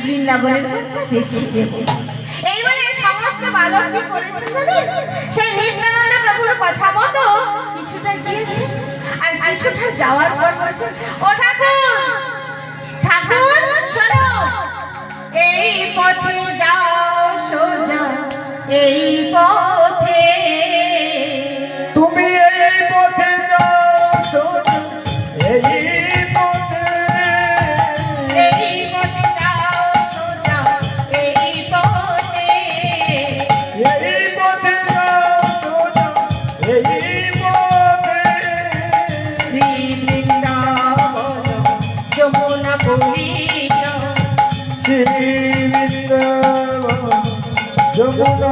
বৃন্দাবনের পথটা দেখিয়ে দেব। এই বলে সমস্ত বালক কি করেছেন জানেন? সেই নিত্যানন্দ প্রভুর কথা মতো কিছুটা গিয়েছে, আর কিছুটা যাওয়ার পর বলছেন, ও ঠাকুর ঠাকুর শোনো, এই পথে যাও সোজা, এই পথে তুমি এই পথে যাও সোজা, এই পথে, এই পথে যাও সোজা, এই পথে, এই পথে যাও সোজা, এই পথে, শ্রী বৃন্দাবন যমুনা পরিণ, শ্রী বৃন্দাবন যমুনা